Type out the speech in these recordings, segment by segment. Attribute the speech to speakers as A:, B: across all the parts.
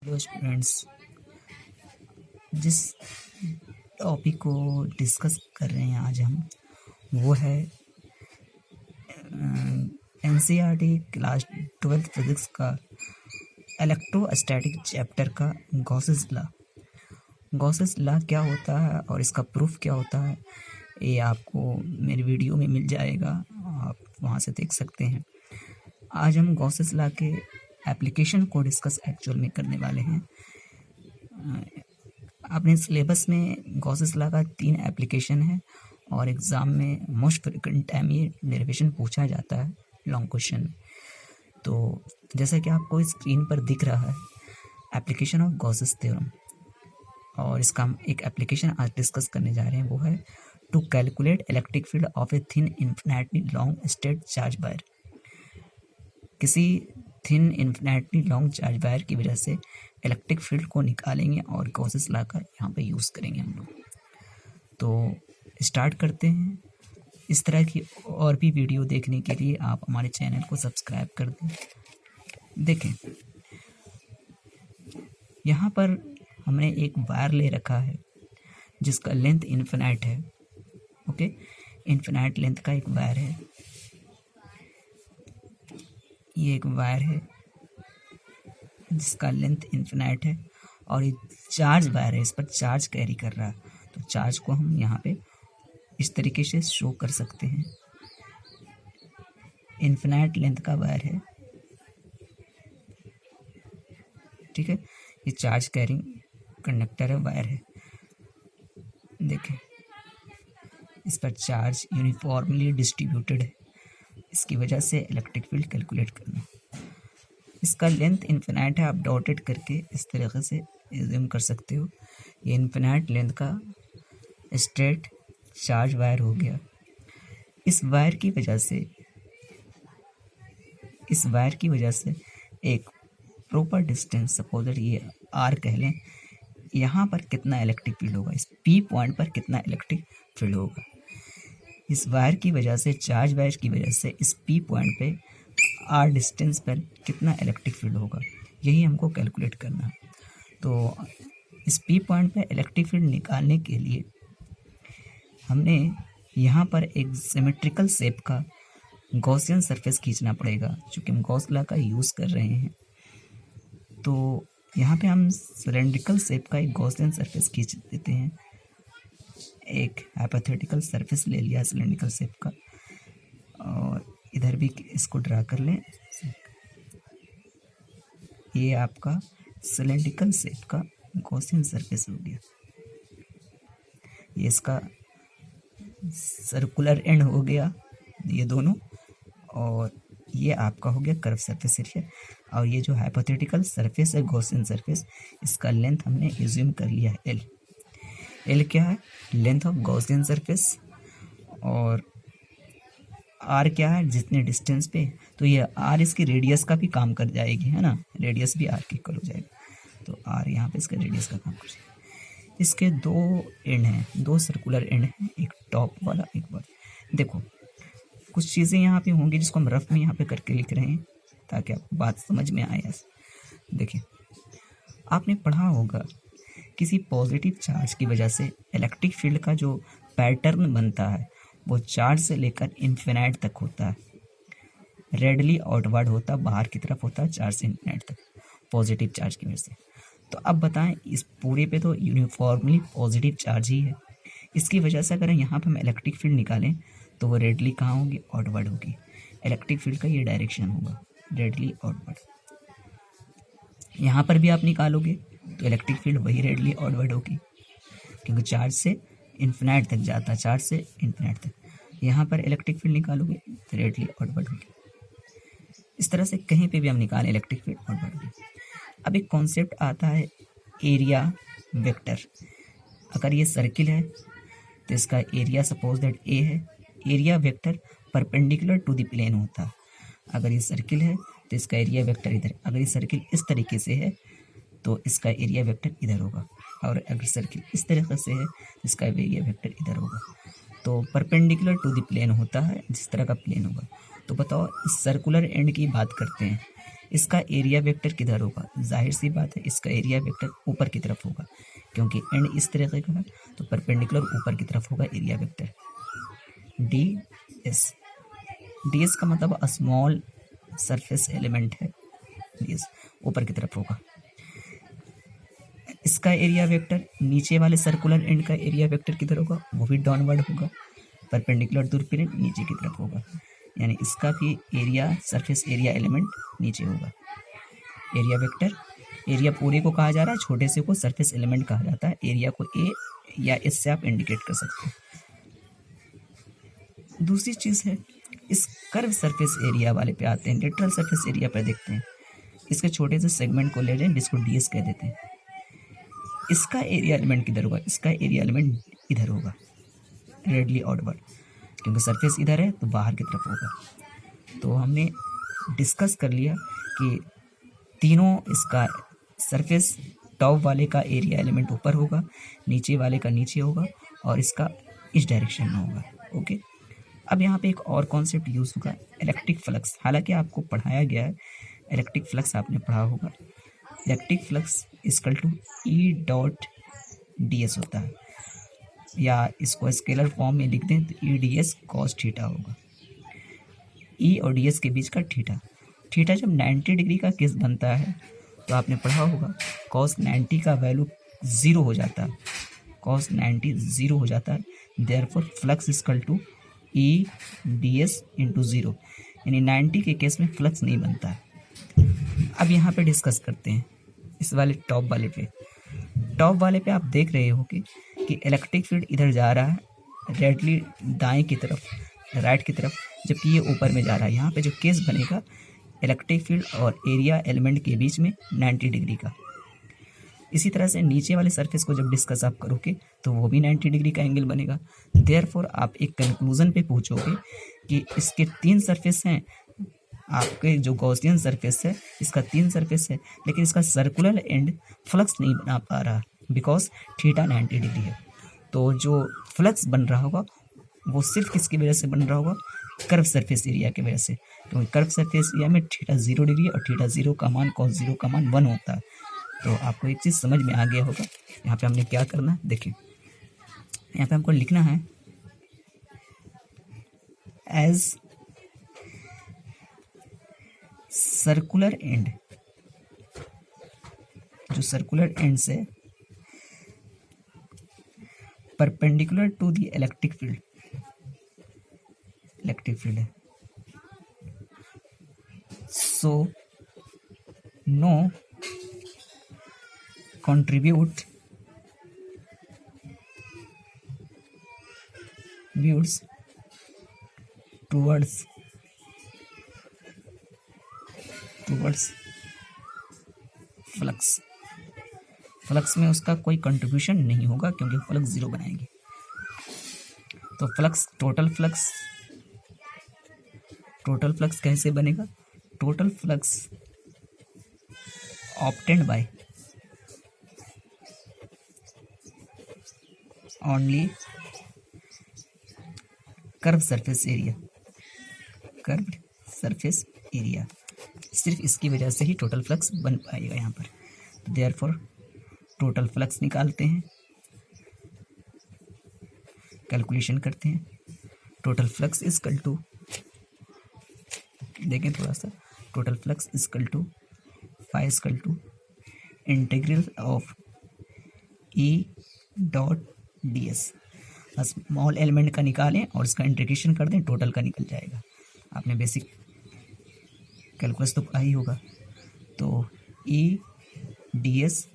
A: Hello students, जिस topic को discuss कर रहे हैं आज हम वो है एनसीईआरटी क्लास 12th फिजिक्स का इलेक्ट्रोस्टैटिक चैप्टर का गॉसेस लॉ। गॉसेस लॉ क्या होता है और इसका प्रूफ क्या होता है ये आपको मेरी वीडियो में मिल जाएगा, आप वहाँ से देख सकते हैं। आज हम गॉसेस लॉ के एप्लीकेशन को डिस्कस एक्चुअल में करने वाले हैं। अपने सिलेबस में गॉसेस लॉ का 3 एप्लीकेशन है और एग्ज़ाम में मोस्ट फ्रिक्वेंट टाइम ये डेरिवेशन पूछा जाता है लॉन्ग क्वेश्चन में। तो जैसा कि आपको स्क्रीन पर दिख रहा है एप्लीकेशन ऑफ गॉसेस थ्योरम, और इसका हम एक एप्लीकेशन आज डिस्कस करने जा रहे हैं, वो है to calculate electric field of a thin infinitely long straight charge wire. किसी thin infinitely long charge wire की वजह से इलेक्ट्रिक फील्ड को निकालेंगे और गॉसेस लॉ का यहाँ पे यूज़ करेंगे हम लोग। तो स्टार्ट करते हैं। इस तरह की और भी वीडियो देखने के लिए आप हमारे चैनल को सब्सक्राइब कर दें। देखें, यहाँ पर हमने एक वायर ले रखा है जिसका लेंथ इन्फिनाइट है। ओके, इन्फिनाइट लेंथ का एक वायर है, ये एक वायर है जिसका लेंथ इन्फिनाइट है और ये चार्ज वायर है, इस पर चार्ज कैरी कर रहा है। तो चार्ज को हम यहाँ पे इस तरीके से शो कर सकते हैं। इन्फिनाइट लेंथ का वायर है, ठीक है, ये चार्ज कैरिंग कंडक्टर है, वायर है। देखें, इस पर चार्ज यूनिफॉर्मली डिस्ट्रीब्यूटेड है, इसकी वजह से इलेक्ट्रिक फील्ड कैलकुलेट करना। इसका लेंथ इन्फिनाइट है, आप डॉटेड करके इस तरीके से एज्यूम कर सकते हो। ये इन्फिनाइट लेंथ का स्ट्रेट चार्ज वायर हो गया। इस वायर की वजह से एक प्रॉपर डिस्टेंस, सपोज ये आर कह लें, यहाँ पर कितना इलेक्ट्रिक फील्ड होगा, इस पी पॉइंट पर कितना इलेक्ट्रिक फील्ड होगा। इस वायर की वजह से, चार्ज वायर की वजह से इस पी पॉइंट पे आर डिस्टेंस पर कितना इलेक्ट्रिक फील्ड होगा, यही हमको कैलकुलेट करना है। तो इस पी पॉइंट पे इलेक्ट्रिक फील्ड निकालने के लिए हमने यहाँ पर एक सिमेट्रिकल शेप का गॉसियन सरफेस खींचना पड़ेगा, चूँकि हम गॉस लॉ का यूज़ कर रहे हैं। तो यहाँ पे हम सिलेंड्रिकल शेप का एक गॉसियन सरफेस खींच देते हैं। एक हाइपोथेटिकल सरफेस ले लिया सिलेंड्रिकल शेप का, और इधर भी इसको ड्रा कर लें। ये आपका सिलेंड्रिकल शेप का गॉसियन सरफेस हो गया। ये इसका सर्कुलर एंड हो गया, ये दोनों, और ये आपका हो गया कर्व सरफेस एरिया। और ये जो हाइपोथेटिकल सरफेस है गॉसियन सरफेस, इसका लेंथ हमने एज्यूम कर लिया है एल। एल क्या है? Length of Gaussian surface. और आर क्या है? जितने डिस्टेंस पे, तो ये आर इसकी रेडियस का भी काम कर जाएगी, है ना, रेडियस भी आर के इक्वल हो जाएगा। तो आर यहाँ पे इसका रेडियस का काम कर जाएगा। इसके 2 एंड हैं, 2 सर्कुलर एंड हैं, एक टॉप वाला एक बॉटम। देखो, कुछ चीज़ें यहाँ पे होंगी जिसको हम रफ में यहाँ पे करके लिख रहे हैं ताकि आपको बात समझ में आए। देखिए, आपने पढ़ा होगा किसी पॉजिटिव चार्ज की वजह से इलेक्ट्रिक फील्ड का जो पैटर्न बनता है वो चार्ज से लेकर इन्फिनाइट तक होता है, रेडली आउटवर्ड होता, बाहर की तरफ होता है चार्ज से इन्फिनाइट तक, पॉजिटिव चार्ज की वजह से। तो अब बताएं, इस पूरे पे तो यूनिफॉर्मली पॉजिटिव चार्ज ही है, इसकी वजह से अगर यहाँ पे हम इलेक्ट्रिक फील्ड निकालें तो वो रेडली कहाँ होगी? आउटवर्ड होगी। इलेक्ट्रिक फील्ड का ये डायरेक्शन होगा, रेडली आउटवर्ड। यहाँ पर भी आप निकालोगे तो इलेक्ट्रिक फील्ड वही रेडली आउटवर्ड होगी, क्योंकि चार्ज से इन्फिनाइट तक जाता है, चार्ज से इन्फिनाइट तक। यहाँ पर इलेक्ट्रिक फील्ड निकालोगे तो रेडली आउटवर्ड होगी। इस तरह से कहीं पे भी हम निकालें इलेक्ट्रिक फील्ड आउटवर्ड होगी। अब एक कॉन्सेप्ट आता है एरिया वेक्टर। अगर ये सर्किल है तो इसका एरिया सपोज दैट ए है, area vector perpendicular to the plane होता है। अगर ये सर्किल है तो इसका एरिया वेक्टर इधर, अगर ये सर्किल इस तरीके से है तो इसका एरिया वेक्टर इधर होगा, और अगर सर्किल इस तरीके से है तो इसका एरिया वेक्टर इधर होगा। तो परपेंडिकुलर टू द प्लेन होता है, जिस तरह का प्लेन होगा। तो बताओ, इस सर्कुलर एंड की बात करते हैं, इसका एरिया वेक्टर किधर होगा? जाहिर सी बात है इसका एरिया वेक्टर ऊपर की तरफ होगा, क्योंकि एंड इस तरीके का है तो परपेंडिकुलर ऊपर की तरफ होगा area vector D S. D S का मतलब स्मॉल सरफेस एलिमेंट है, डी एस ऊपर की तरफ होगा। इसका एरिया वेक्टर नीचे वाले सर्कुलर एंड का एरिया वेक्टर किधर होगा? वो भी डाउनवर्ड होगा, परपेंडिकुलर दूरपीड़न नीचे की तरफ होगा, यानी इसका भी एरिया सरफेस एरिया एलिमेंट नीचे होगा। एरिया वेक्टर, एरिया पूरे को कहा जा रहा है, छोटे से को सरफेस एलिमेंट कहा जाता है। एरिया को ए या एस से आप इंडिकेट कर सकते हैं। दूसरी चीज़ है, इस कर्व सरफेस एरिया वाले पे आते हैं, लेटरल सरफेस एरिया पर देखते हैं। इसके छोटे से सेगमेंट को ले लें जिसको डीएस कह देते हैं। इसका एरिया एलिमेंट किधर होगा? इसका एरिया एलिमेंट इधर होगा, रेडली आउटवर्ड, क्योंकि सरफेस इधर है तो बाहर की तरफ होगा। तो हमने डिस्कस कर लिया कि तीनों, इसका सरफेस टॉप वाले का एरिया एलिमेंट ऊपर होगा, नीचे वाले का नीचे होगा, और इसका इस डायरेक्शन में होगा। ओके, अब यहाँ पे एक और कॉन्सेप्ट यूज़ होगा, इलेक्ट्रिक फ्लक्स। हालांकि आपको पढ़ाया गया है, इलेक्ट्रिक फ्लक्स आपने पढ़ा होगा। Electric flux equal to E dot D S होता है, या इसको स्केलर फॉर्म में लिख दें तो E D S cos theta होगा। ई और डी एस के बीच का थीटा, थीटा जब 90 डिग्री का केस बनता है तो आपने पढ़ा होगा कॉस 90 का वैल्यू 0 हो जाता है, कॉस 90 0 हो जाता है। Therefore flux equal to E D S into 0, यानी 90 के केस में फ्लक्स नहीं बनता है। अब यहाँ पे डिस्कस करते हैं इस वाले टॉप वाले पे। टॉप वाले पे आप देख रहे हो कि इलेक्ट्रिक फील्ड इधर जा रहा है, रेडली दाएं की तरफ, राइट की तरफ, जबकि ये ऊपर में जा रहा है। यहाँ पे जो केस बनेगा इलेक्ट्रिक फील्ड और एरिया एलिमेंट के बीच में 90 डिग्री का। इसी तरह से नीचे वाले सरफेस को जब डिस्कस आप करोगे तो वो भी 90 डिग्री का एंगल बनेगा। देयरफॉर आप एक कंक्लूजन पे पहुँचोगे कि इसके 3 सरफेस हैं। आपके जो गॉसियन सरफेस है इसका 3 सरफेस है, लेकिन इसका सर्कुलर एंड फ्लक्स नहीं बना पा रहा बिकॉज थीटा 90 डिग्री है। तो जो फ्लक्स बन रहा होगा वो सिर्फ किसकी वजह से बन रहा होगा? कर्व सरफेस एरिया की वजह से, क्योंकि कर्व सरफेस एरिया में थीटा 0 डिग्री और थीटा 0 का मान कॉस 0 का मान 1 होता है। तो आपको एक चीज़ समझ में आ गया होगा। यहाँ पे हमने क्या करना है, देखिए यहाँ पे हमको लिखना है एज सर्कुलर एंड, जो सर्कुलर एंड से perpendicular to the electric field, electric field है, so no contribute views towards flux. Flux में उसका कोई कंट्रीब्यूशन नहीं होगा क्योंकि फ्लक्स 0 बनाएंगे। तो फ्लक्स, टोटल फ्लक्स कैसे बनेगा? Total flux obtained by only curve surface area, curved surface area, सिर्फ इसकी वजह से ही टोटल फ्लक्स बन पाएगा यहाँ पर। तो देयरफॉर टोटल फ्लक्स निकालते हैं, कैलकुलेशन करते हैं। टोटल फ्लक्स इक्वल टू, देखें थोड़ा सा, total flux equal to phi equal to integral of E dot D S. Small element का निकालें और इसका इंटीग्रेशन कर दें, टोटल का निकल जाएगा। आपने बेसिक कैलकुलस तो पढ़ा ही होगा। तो E D S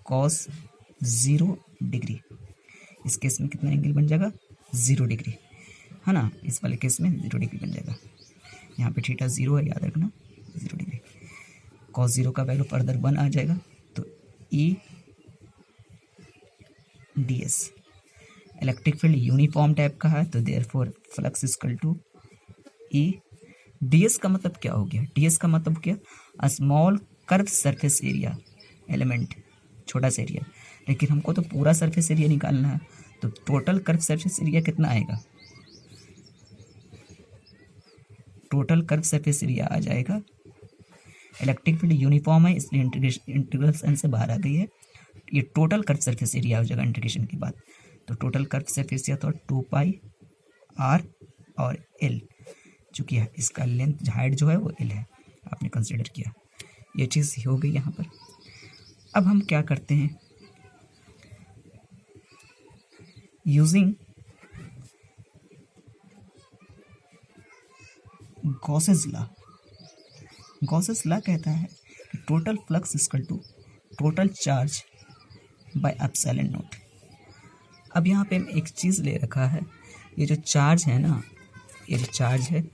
A: cos 0 degree, इस केस में कितना एंगल बन जाएगा? 0 डिग्री, है ना। इस वाले केस में 0 डिग्री बन जाएगा। यहाँ पे थीटा 0 है, याद रखना, 0 डिग्री। कॉस 0 का वैल्यू फर्दर 1 आ जाएगा। तो E D S, electric field uniform type का है, तो therefore flux equal to E D S. का मतलब क्या हो गया? डी एस का मतलब क्या? Small curve surface area element, छोटा सा एरिया, लेकिन हमको तो पूरा सरफेस एरिया निकालना है। तो टोटल कर्व सरफेस एरिया कितना आएगा? टोटल कर्व सरफेस एरिया आ जाएगा इलेक्ट्रिक फील्ड यूनिफॉर्म है इसलिए इंटीग्रल साइन से बाहर आ गई है। ये टोटल कर्व सरफेस एरिया हो जाएगा इंटीग्रेशन के बाद। तो टोटल कर्व सरफेस एरिया तो 2 पाई r और l, चूँकि इसका लेंथ हाइट जो है वो l है, आपने कंसिडर किया। ये चीज़ हो गई यहाँ पर। अब हम क्या करते हैं, using Gauss's law. Gauss's law कहता है कि total flux equal to total charge by epsilon nought. अब यहाँ पे एक चीज़ ले रखा है, ये जो चार्ज है ना, ये जो चार्ज है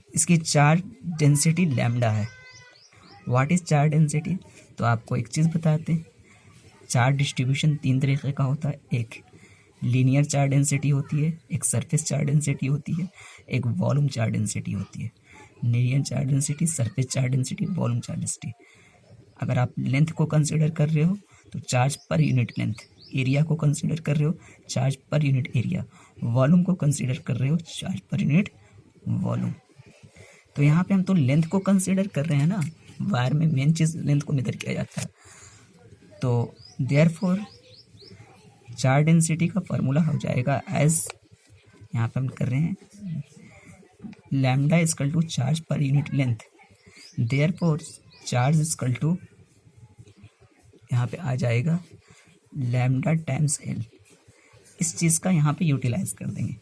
A: इसकी चार्ज डेंसिटी लैम्डा है। What is charge density? तो आपको एक चीज़ बताते हैं, चार्ज डिस्ट्रीब्यूशन 3 तरीके का होता है। एक लीनियर चार्ज डेंसिटी होती है, एक सरफेस चार्ज डेंसिटी होती है, एक वॉल्यूम चार्ज डेंसिटी होती है। Linear charge density, surface charge density, volume charge density. अगर आप लेंथ को कंसिडर कर रहे हो तो charge per unit length, area को कंसिडर कर रहे हो charge per unit area, volume को कंसिडर कर रहे हो चार्ज पर यूनिट वॉल्यूम। तो यहाँ पे हम तो लेंथ को कंसिडर कर रहे हैं ना, वायर में मेन चीज़ लेंथ को मेजर किया जाता है। तो देयरफॉर चार्ज डेंसिटी का फॉर्मूला हो जाएगा एज, यहाँ पे हम कर रहे हैं lambda equal to charge per unit length. Therefore charge equal to यहाँ पे आ जाएगा लैम्डा टाइम्स एल। इस चीज़ का यहाँ पे यूटिलाइज कर देंगे,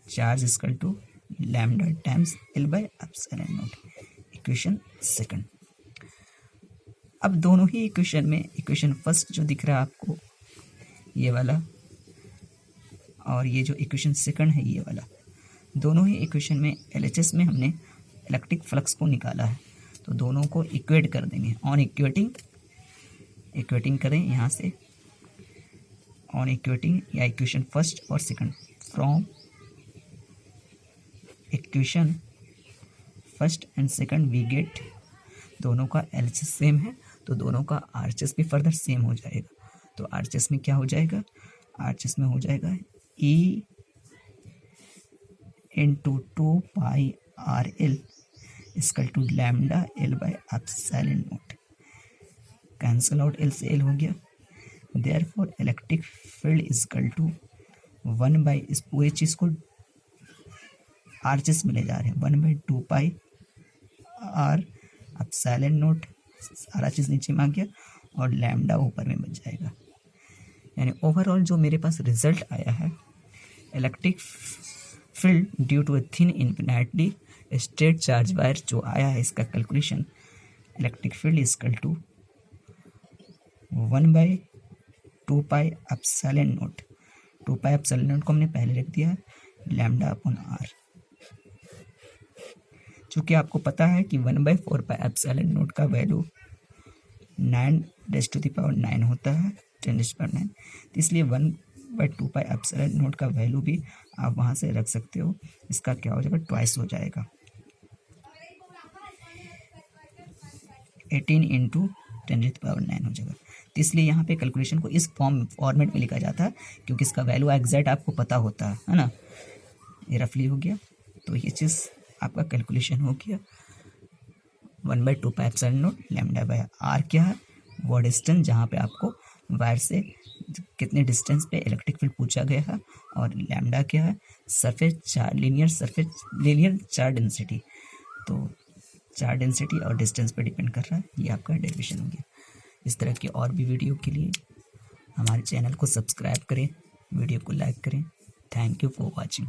A: charge equal to lambda times L by epsilon nought. Equation second. अब दोनों ही इक्वेशन में, इक्वेशन फर्स्ट जो दिख रहा है आपको ये वाला, और ये जो इक्वेशन सेकंड है ये वाला, दोनों ही इक्वेशन में LHS में हमने इलेक्ट्रिक फ्लक्स को निकाला है। तो दोनों को इक्वेट कर देंगे। ऑन इक्वेटिंग करें यहाँ से, ऑन इक्वेटिंग या इक्वेशन फर्स्ट और second, from equation first and second we get, दोनों का LHS सेम है तो दोनों का RHS भी फर्दर सेम हो जाएगा। तो RHS में क्या हो जाएगा, RHS में हो जाएगा E into 2 pi RL equal to lambda L by epsilon nought. Cancel out, L से L हो गया। Therefore electric field equal to 1 by, इस पूरी चीज़ को RHS में ले जा रहे हैं, 1 by 2 pi R epsilon not, सारा चीज़ नीचे में आ गया और लैम्डा ऊपर में बच जाएगा। यानी ओवरऑल जो मेरे पास रिजल्ट आया है, electric field due to a thin infinitely straight charge wire जो आया है, इसका calculation electric field equal to 1 by 2 pi epsilon nought. 2 pi epsilon nought को हमने पहले रख दिया है लैम्डा अपॉन R। चूँकि आपको पता है कि 1/4 पाई एप्सिलॉन नॉट का वैल्यू 9⁻⁹ होता है, 10⁹ तो इसलिए 1/2 पाई एप्सिलॉन नॉट का वैल्यू भी आप वहाँ से रख सकते हो। इसका क्या हो जाएगा, ट्वाइस हो जाएगा, 18 इंटू 10⁹ हो जाएगा। तो इसलिए यहाँ पे कैलकुलेशन को इस फॉर्मेट में लिखा जाता है, क्योंकि इसका वैल्यू एग्जैक्ट आपको पता होता है ना। ये रफली हो गया, तो ये चीज़ आपका कैलकुलेशन हो गया। 1/2 पाई epsilon not, lambda by R क्या है, वो डिस्टेंस जहाँ पे आपको वायर से कितने डिस्टेंस पे इलेक्ट्रिक फील्ड पूछा गया है, और लैम्डा क्या है, लीनियर चार्ज डेंसिटी। तो चार्ज डेंसिटी और डिस्टेंस पे डिपेंड कर रहा है, ये आपका डेरिवेशन हो गया। इस तरह की और भी वीडियो के लिए हमारे चैनल को सब्सक्राइब करें, वीडियो को लाइक करें। Thank you for watching.